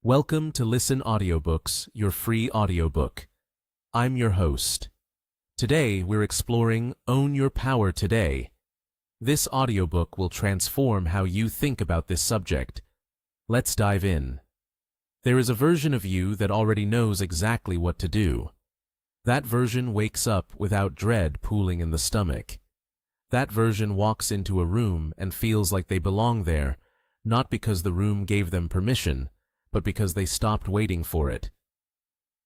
Welcome to Listen Audiobooks, your free audiobook. I'm your host. Today we're exploring Own Your Power Today. This audiobook will transform how you think about this subject. Let's dive in. There is a version of you that already knows exactly what to do. That version wakes up without dread pooling in the stomach. That version walks into a room and feels like they belong there, not because the room gave them permission, but because they stopped waiting for it.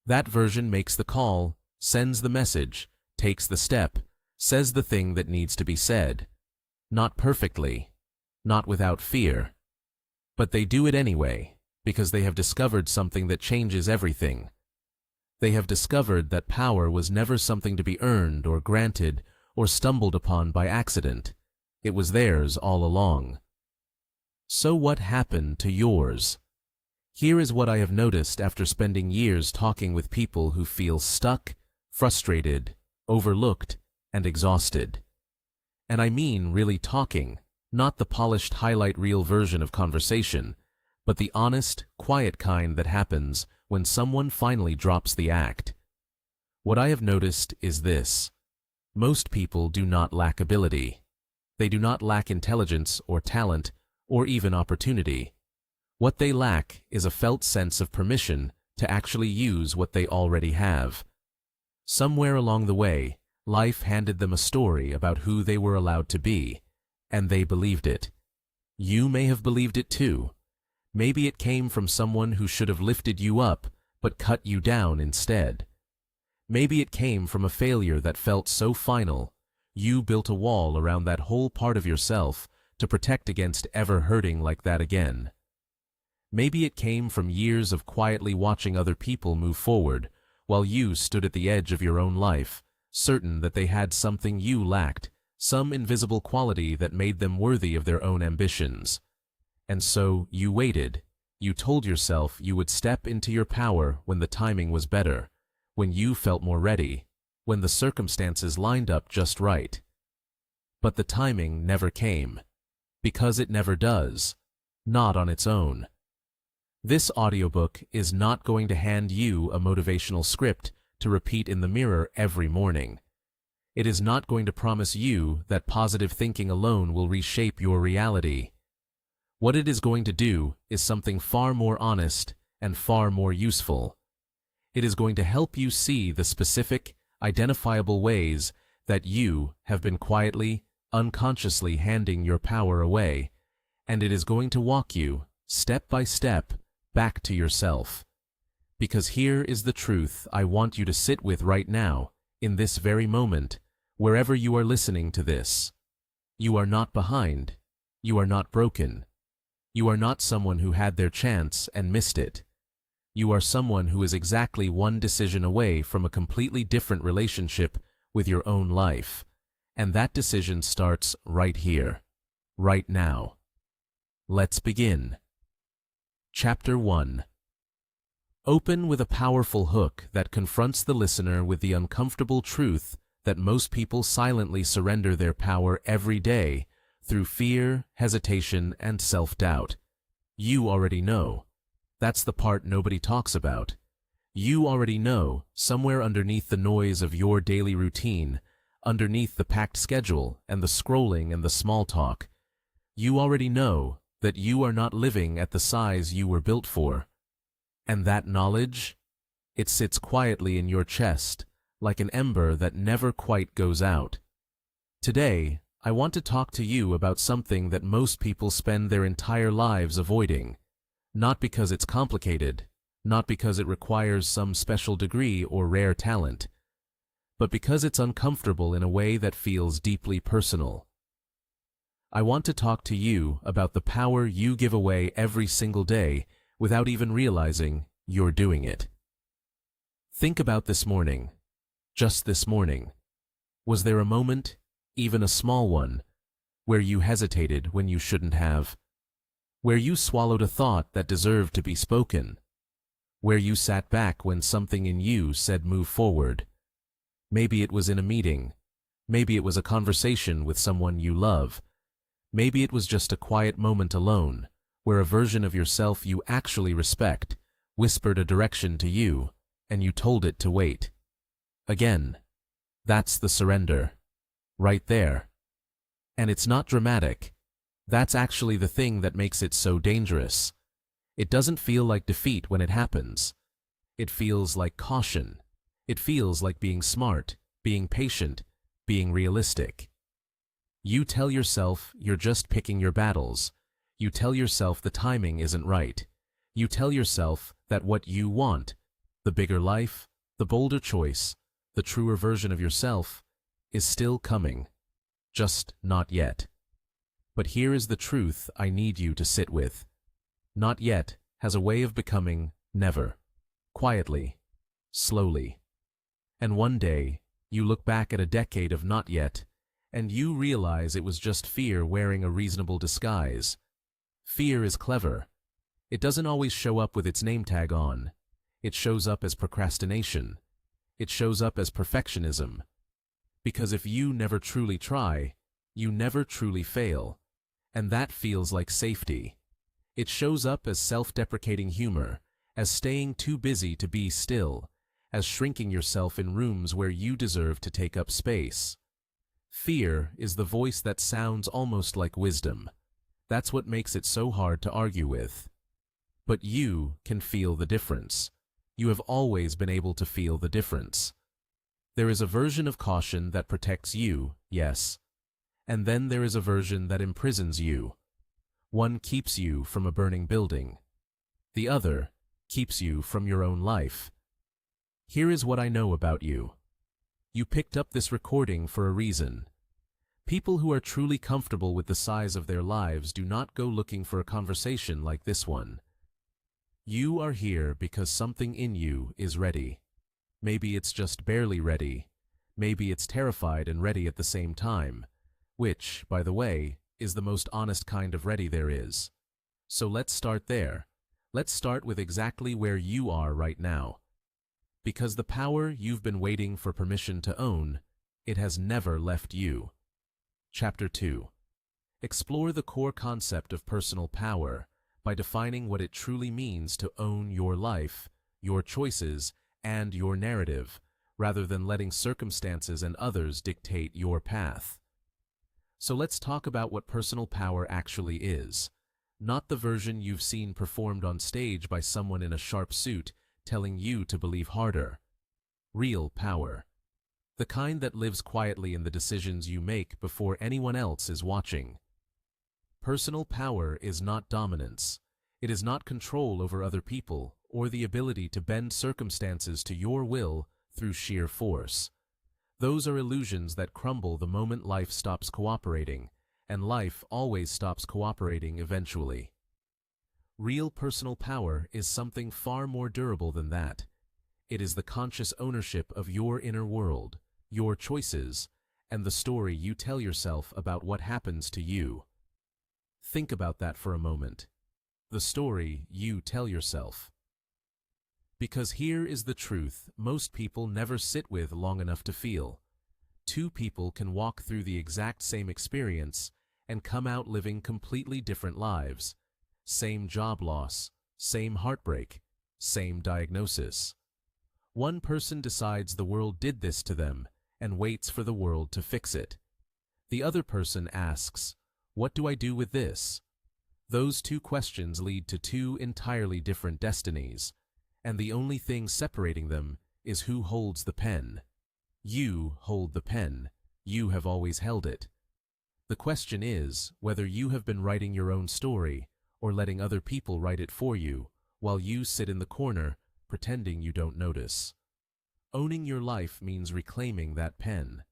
That version makes the call, sends the message, takes the step, says the thing that needs to be said. Not perfectly, not without fear. But they do it anyway, because they have discovered something that changes everything. They have discovered that power was never something to be earned or granted or stumbled upon by accident. It was theirs all along. So what happened to yours? Here is what I have noticed after spending years talking with people who feel stuck, frustrated, overlooked, and exhausted. And I mean really talking, not the polished highlight reel version of conversation, but the honest, quiet kind that happens when someone finally drops the act. What I have noticed is this. Most people do not lack ability. They do not lack intelligence or talent or even opportunity. What they lack is a felt sense of permission to actually use what they already have. Somewhere along the way, life handed them a story about who they were allowed to be, and they believed it. You may have believed it too. Maybe it came from someone who should have lifted you up, but cut you down instead. Maybe it came from a failure that felt so final, you built a wall around that whole part of yourself to protect against ever hurting like that again. Maybe it came from years of quietly watching other people move forward, while you stood at the edge of your own life, certain that they had something you lacked, some invisible quality that made them worthy of their own ambitions. And so you waited. You told yourself you would step into your power when the timing was better, when you felt more ready, when the circumstances lined up just right. But the timing never came, because it never does, not on its own. This audiobook is not going to hand you a motivational script to repeat in the mirror every morning. It is not going to promise you that positive thinking alone will reshape your reality. What it is going to do is something far more honest and far more useful. It is going to help you see the specific, identifiable ways that you have been quietly, unconsciously handing your power away, and it is going to walk you, step by step, back to yourself. Because here is the truth I want you to sit with right now, in this very moment, wherever you are listening to this. You are not behind. You are not broken. You are not someone who had their chance and missed it. You are someone who is exactly one decision away from a completely different relationship with your own life. And that decision starts right here, right now. Let's begin. Chapter 1. Open with a powerful hook that confronts the listener with the uncomfortable truth that most people silently surrender their power every day through fear, hesitation, and self-doubt. You already know. That's the part nobody talks about. You already know, somewhere underneath the noise of your daily routine, underneath the packed schedule and the scrolling and the small talk, you already know that you are not living at the size you were built for. And that knowledge, it sits quietly in your chest, like an ember that never quite goes out. Today, I want to talk to you about something that most people spend their entire lives avoiding, not because it's complicated, not because it requires some special degree or rare talent, but because it's uncomfortable in a way that feels deeply personal. I want to talk to you about the power you give away every single day without even realizing you're doing it. Think about this morning, just this morning. Was there a moment, even a small one, where you hesitated when you shouldn't have? Where you swallowed a thought that deserved to be spoken? Where you sat back when something in you said move forward? Maybe it was in a meeting. Maybe it was a conversation with someone you love. Maybe it was just a quiet moment alone, where a version of yourself you actually respect whispered a direction to you, and you told it to wait. Again. That's the surrender. Right there. And it's not dramatic. That's actually the thing that makes it so dangerous. It doesn't feel like defeat when it happens. It feels like caution. It feels like being smart, being patient, being realistic. You tell yourself you're just picking your battles. You tell yourself the timing isn't right. You tell yourself that what you want, the bigger life, the bolder choice, the truer version of yourself, is still coming. Just not yet. But here is the truth I need you to sit with. Not yet has a way of becoming never. Quietly. Slowly. And one day, you look back at a decade of not yet, and you realize it was just fear wearing a reasonable disguise. Fear is clever. It doesn't always show up with its name tag on. It shows up as procrastination. It shows up as perfectionism. Because if you never truly try, you never truly fail. And that feels like safety. It shows up as self-deprecating humor, as staying too busy to be still, as shrinking yourself in rooms where you deserve to take up space. Fear is the voice that sounds almost like wisdom. That's what makes it so hard to argue with. But you can feel the difference. You have always been able to feel the difference. There is a version of caution that protects you, yes. And then there is a version that imprisons you. One keeps you from a burning building. The other keeps you from your own life. Here is what I know about you. You picked up this recording for a reason. People who are truly comfortable with the size of their lives do not go looking for a conversation like this one. You are here because something in you is ready. Maybe it's just barely ready. Maybe it's terrified and ready at the same time, which, by the way, is the most honest kind of ready there is. So let's start there. Let's start with exactly where you are right now. Because the power you've been waiting for permission to own, it has never left you. Chapter 2. Explore the core concept of personal power by defining what it truly means to own your life, your choices, and your narrative, rather than letting circumstances and others dictate your path. So let's talk about what personal power actually is. Not the version you've seen performed on stage by someone in a sharp suit telling you to believe harder. Real power. The kind that lives quietly in the decisions you make before anyone else is watching. Personal power is not dominance. It is not control over other people or the ability to bend circumstances to your will through sheer force. Those are illusions that crumble the moment life stops cooperating, and life always stops cooperating eventually. Real personal power is something far more durable than that. It is the conscious ownership of your inner world, your choices, and the story you tell yourself about what happens to you. Think about that for a moment. The story you tell yourself. Because here is the truth most people never sit with long enough to feel. Two people can walk through the exact same experience and come out living completely different lives. Same job loss, same heartbreak, same diagnosis. One person decides the world did this to them and waits for the world to fix it. The other person asks, "What do I do with this?" Those two questions lead to two entirely different destinies, and the only thing separating them is who holds the pen. You hold the pen. You have always held it. The question is whether you have been writing your own story or letting other people write it for you while you sit in the corner pretending you don't notice. Owning your life means reclaiming that pen.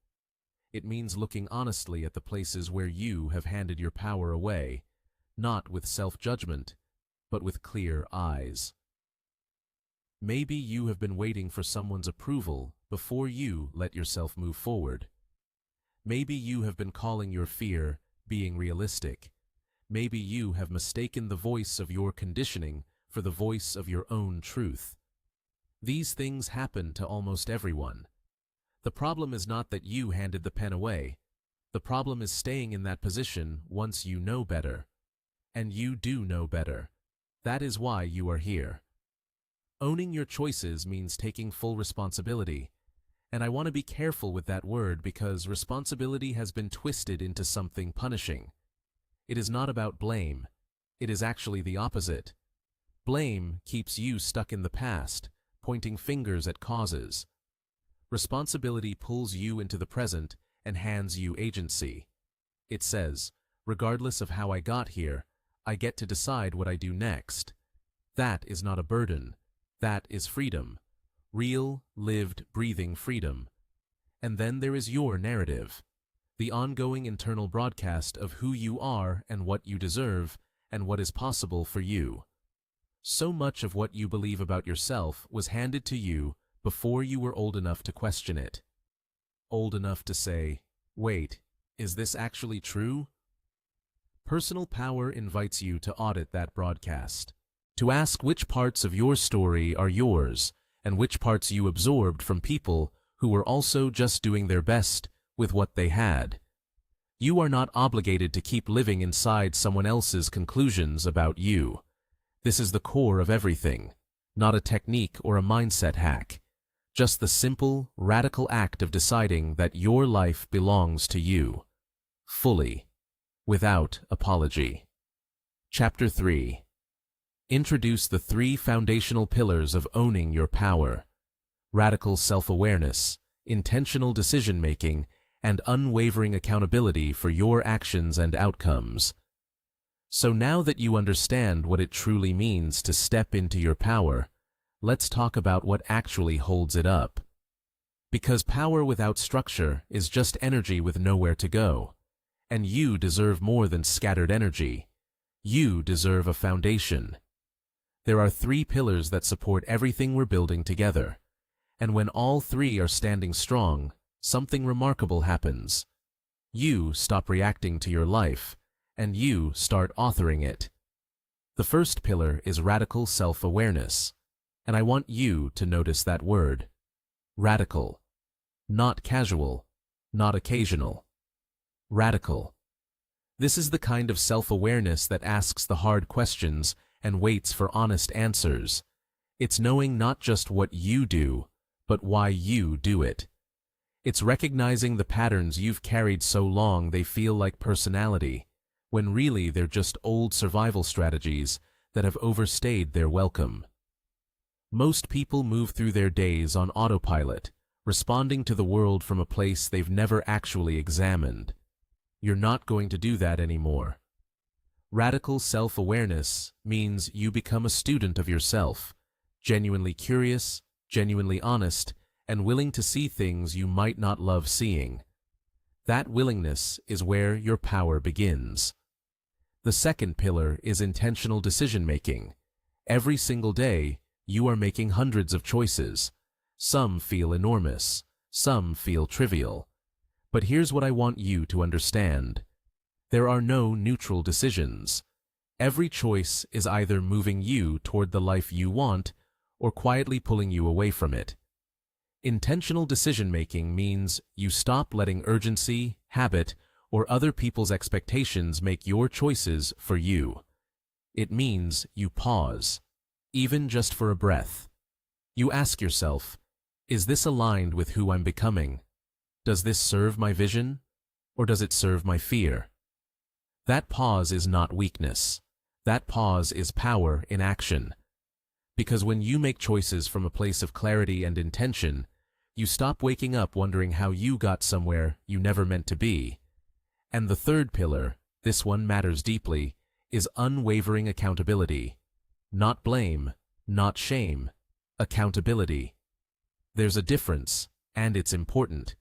It means looking honestly at the places where you have handed your power away, not with self-judgment, but with clear eyes. Maybe you have been waiting for someone's approval before you let yourself move forward. Maybe you have been calling your fear being realistic. Maybe you have mistaken the voice of your conditioning for the voice of your own truth. These things happen to almost everyone. The problem is not that you handed the pen away. The problem is staying in that position once you know better. And you do know better. That is why you are here. Owning your choices means taking full responsibility. And I want to be careful with that word because responsibility has been twisted into something punishing. It is not about blame. It is actually the opposite. Blame keeps you stuck in the past, pointing fingers at causes. Responsibility pulls you into the present and hands you agency. It says, regardless of how I got here, I get to decide what I do next. That is not a burden. That is freedom. Real, lived, breathing freedom. And then there is your narrative. The ongoing internal broadcast of who you are and what you deserve and what is possible for you. So much of what you believe about yourself was handed to you before you were old enough to question it. Old enough to say, wait, is this actually true? Personal power invites you to audit that broadcast, to ask which parts of your story are yours and which parts you absorbed from people who were also just doing their best with what they had. You are not obligated to keep living inside someone else's conclusions about you. This is the core of everything, not a technique or a mindset hack, just the simple, radical act of deciding that your life belongs to you, fully, without apology. Chapter 3. Introduce the 3 foundational pillars of owning your power: radical self-awareness, intentional decision-making, and unwavering accountability for your actions and outcomes. So now that you understand what it truly means to step into your power, let's talk about what actually holds it up. Because power without structure is just energy with nowhere to go. And you deserve more than scattered energy. You deserve a foundation. There are 3 pillars that support everything we're building together. And when all 3 are standing strong, something remarkable happens. You stop reacting to your life, and you start authoring it. The first pillar is radical self-awareness, and I want you to notice that word. Radical. Not casual, not occasional. Radical. This is the kind of self-awareness that asks the hard questions and waits for honest answers. It's knowing not just what you do, but why you do it. It's recognizing the patterns you've carried so long they feel like personality, when really they're just old survival strategies that have overstayed their welcome. Most people move through their days on autopilot, responding to the world from a place they've never actually examined. You're not going to do that anymore. Radical self-awareness means you become a student of yourself, genuinely curious, genuinely honest, and willing to see things you might not love seeing. That willingness is where your power begins. The second pillar is intentional decision-making. Every single day, you are making hundreds of choices. Some feel enormous, some feel trivial. But here's what I want you to understand. There are no neutral decisions. Every choice is either moving you toward the life you want or quietly pulling you away from it. Intentional decision-making means you stop letting urgency, habit, or other people's expectations make your choices for you. It means you pause, even just for a breath. You ask yourself, is this aligned with who I'm becoming? Does this serve my vision, or does it serve my fear? That pause is not weakness. That pause is power in action. Because when you make choices from a place of clarity and intention, you stop waking up wondering how you got somewhere you never meant to be. And the third pillar, this one matters deeply, is unwavering accountability. Not blame, not shame, accountability. There's a difference, and it's important.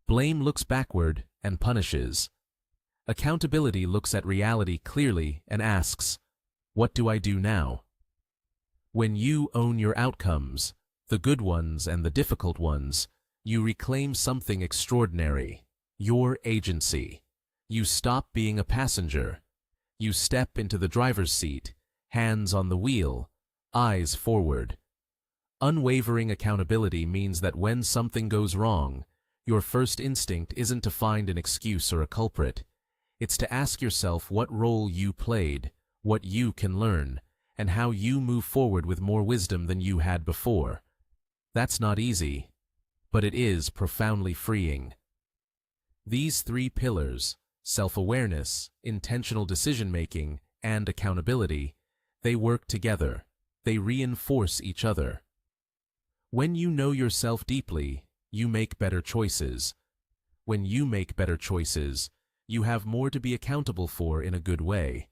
Blame looks backward and punishes. Accountability looks at reality clearly and asks, what do I do now? When you own your outcomes, the good ones and the difficult ones, you reclaim something extraordinary, your agency. You stop being a passenger. You step into the driver's seat, hands on the wheel, eyes forward. Unwavering accountability means that when something goes wrong, your first instinct isn't to find an excuse or a culprit. It's to ask yourself what role you played, what you can learn, and how you move forward with more wisdom than you had before. That's not easy, but it is profoundly freeing. These three pillars, self-awareness, intentional decision-making, and accountability, they work together. They reinforce each other. When you know yourself deeply, you make better choices. When you make better choices, you have more to be accountable for in a good way.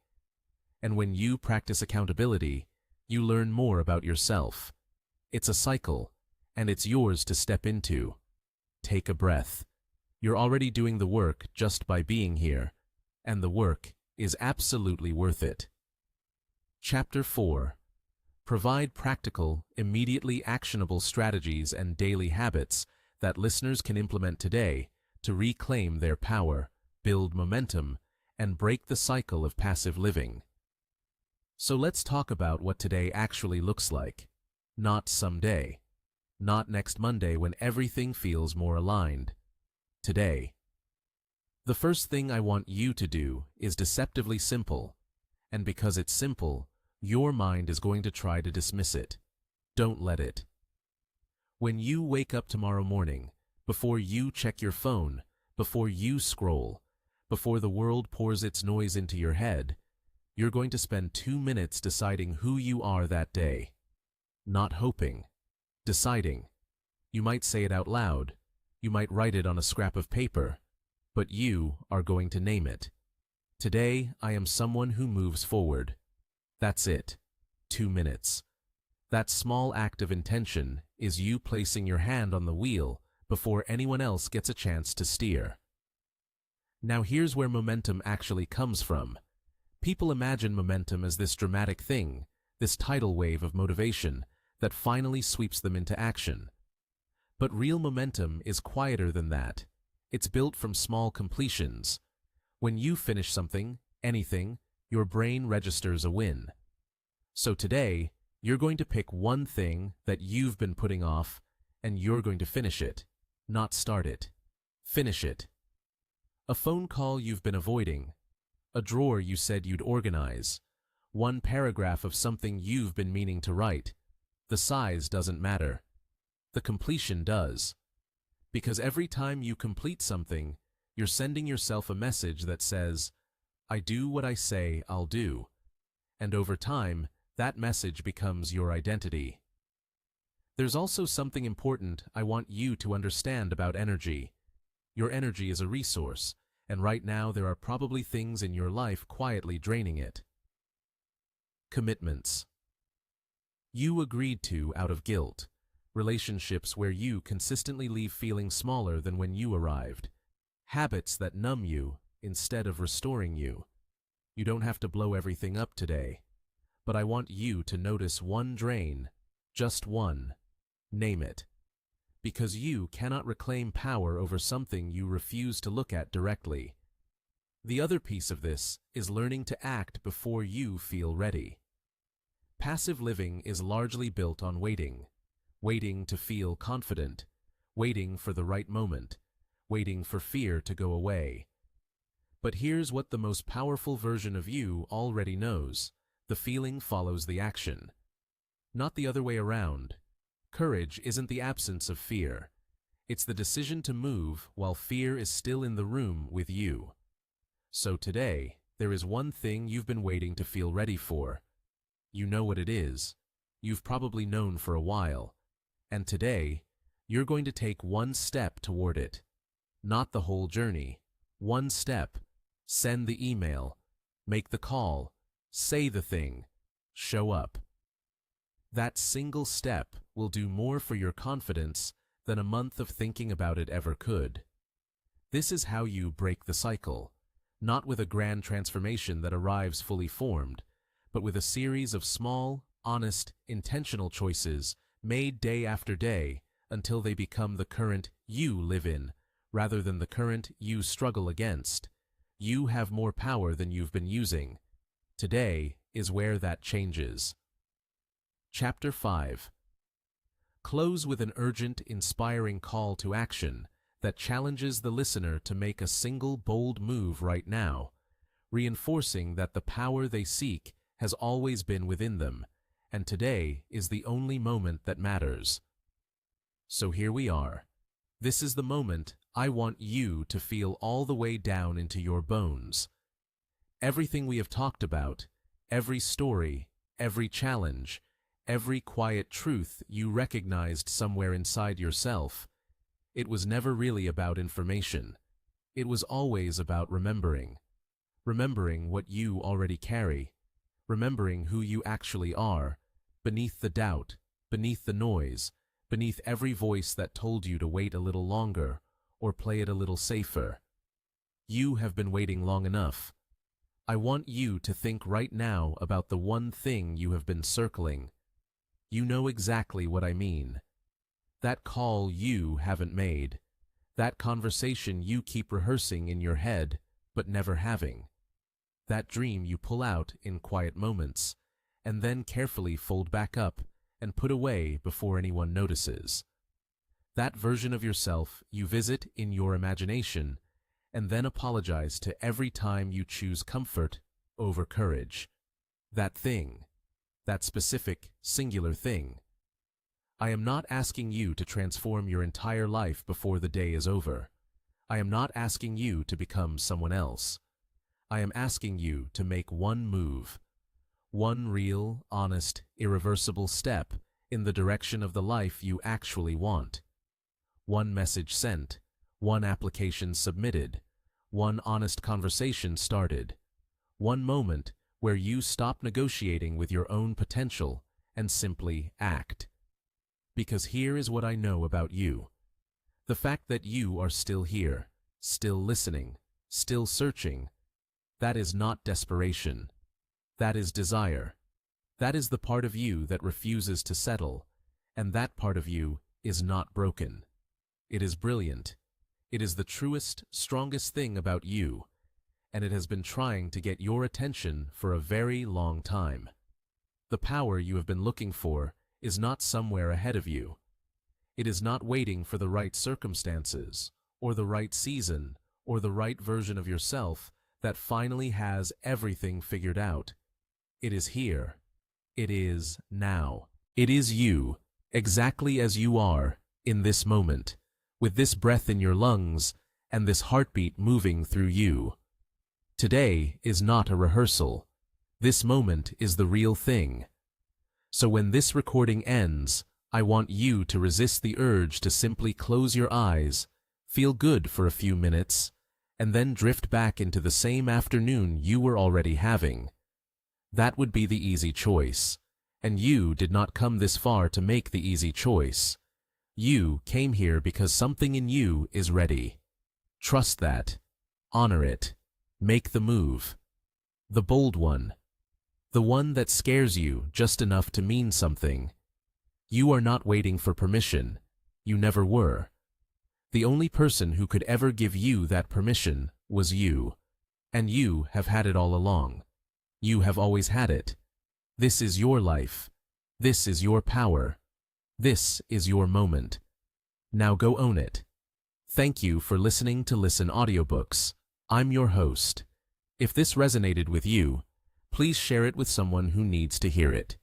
And when you practice accountability, you learn more about yourself. It's a cycle, and it's yours to step into. Take a breath. You're already doing the work just by being here, and the work is absolutely worth it. Chapter 4. Provide practical, immediately actionable strategies and daily habits that listeners can implement today to reclaim their power, build momentum, and break the cycle of passive living. So let's talk about what today actually looks like. Not someday. Not next Monday when everything feels more aligned. Today. The first thing I want you to do is deceptively simple, and because it's simple, your mind is going to try to dismiss it. Don't let it. When you wake up tomorrow morning, before you check your phone, before you scroll, before the world pours its noise into your head, you're going to spend 2 minutes deciding who you are that day. Not hoping. Deciding. You might say it out loud. You might write it on a scrap of paper, but you are going to name it. Today, I am someone who moves forward. That's it. 2 minutes. That small act of intention is you placing your hand on the wheel before anyone else gets a chance to steer. Now here's where momentum actually comes from. People imagine momentum as this dramatic thing, this tidal wave of motivation that finally sweeps them into action. But real momentum is quieter than that. It's built from small completions. When you finish something, anything, your brain registers a win. So today, you're going to pick one thing that you've been putting off, and you're going to finish it, not start it. Finish it. A phone call you've been avoiding, a drawer you said you'd organize, one paragraph of something you've been meaning to write. The size doesn't matter. The completion does. Because every time you complete something, you're sending yourself a message that says, I do what I say I'll do. And over time, that message becomes your identity. There's also something important I want you to understand about energy. Your energy is a resource, and right now there are probably things in your life quietly draining it. Commitments. You agreed to out of guilt. Relationships where you consistently leave feeling smaller than when you arrived. Habits that numb you instead of restoring you. You don't have to blow everything up today, but I want you to notice one drain, just one. Name it. Because you cannot reclaim power over something you refuse to look at directly. The other piece of this is learning to act before you feel ready. Passive living is largely built on waiting. Waiting to feel confident, waiting for the right moment, waiting for fear to go away. But here's what the most powerful version of you already knows. The feeling follows the action. Not the other way around. Courage isn't the absence of fear. It's the decision to move while fear is still in the room with you. So today, there is one thing you've been waiting to feel ready for. You know what it is. You've probably known for a while. And today, you're going to take one step toward it. Not the whole journey. One step. Send the email. Make the call. Say the thing. Show up. That single step will do more for your confidence than a month of thinking about it ever could. This is how you break the cycle, not with a grand transformation that arrives fully formed, but with a series of small, honest, intentional choices made day after day until they become the current you live in, rather than the current you struggle against. You have more power than you've been using. Today is where that changes. Chapter 5. Close with an urgent, inspiring call to action that challenges the listener to make a single bold move right now, reinforcing that the power they seek has always been within them, and today is the only moment that matters. So here we are. This is the moment I want you to feel all the way down into your bones. Everything we have talked about, every story, every challenge, every quiet truth you recognized somewhere inside yourself, it was never really about information. It was always about remembering. Remembering what you already carry. Remembering who you actually are, beneath the doubt, beneath the noise, beneath every voice that told you to wait a little longer or play it a little safer. You have been waiting long enough. I want you to think right now about the one thing you have been circling. You know exactly what I mean. That call you haven't made. That conversation you keep rehearsing in your head, but never having. That dream you pull out in quiet moments, and then carefully fold back up and put away before anyone notices. That version of yourself you visit in your imagination, and then apologize to every time you choose comfort over courage. That thing, that specific, singular thing. I am not asking you to transform your entire life before the day is over. I am not asking you to become someone else. I am asking you to make one move, one real, honest, irreversible step in the direction of the life you actually want. One message sent, one application submitted, one honest conversation started, one moment where you stop negotiating with your own potential and simply act. Because here is what I know about you. The fact that you are still here, still listening, still searching, that is not desperation. That is desire. That is the part of you that refuses to settle, and that part of you is not broken. It is brilliant. It is the truest, strongest thing about you, and it has been trying to get your attention for a very long time. The power you have been looking for is not somewhere ahead of you. It is not waiting for the right circumstances, or the right season, or the right version of yourself that finally has everything figured out. It is here. It is now. It is you, exactly as you are, in this moment, with this breath in your lungs and this heartbeat moving through you. Today is not a rehearsal. This moment is the real thing. So when this recording ends, I want you to resist the urge to simply close your eyes, feel good for a few minutes, and then drift back into the same afternoon you were already having. That would be the easy choice, and you did not come this far to make the easy choice. You came here because something in you is ready. Trust that. Honor it. Make the move. The bold one. The one that scares you just enough to mean something. You are not waiting for permission. You never were. The only person who could ever give you that permission was you. And you have had it all along. You have always had it. This is your life. This is your power. This is your moment. Now go own it. Thank you for listening to Listen Audiobooks. I'm your host. If this resonated with you, please share it with someone who needs to hear it.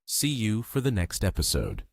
See you for the next episode.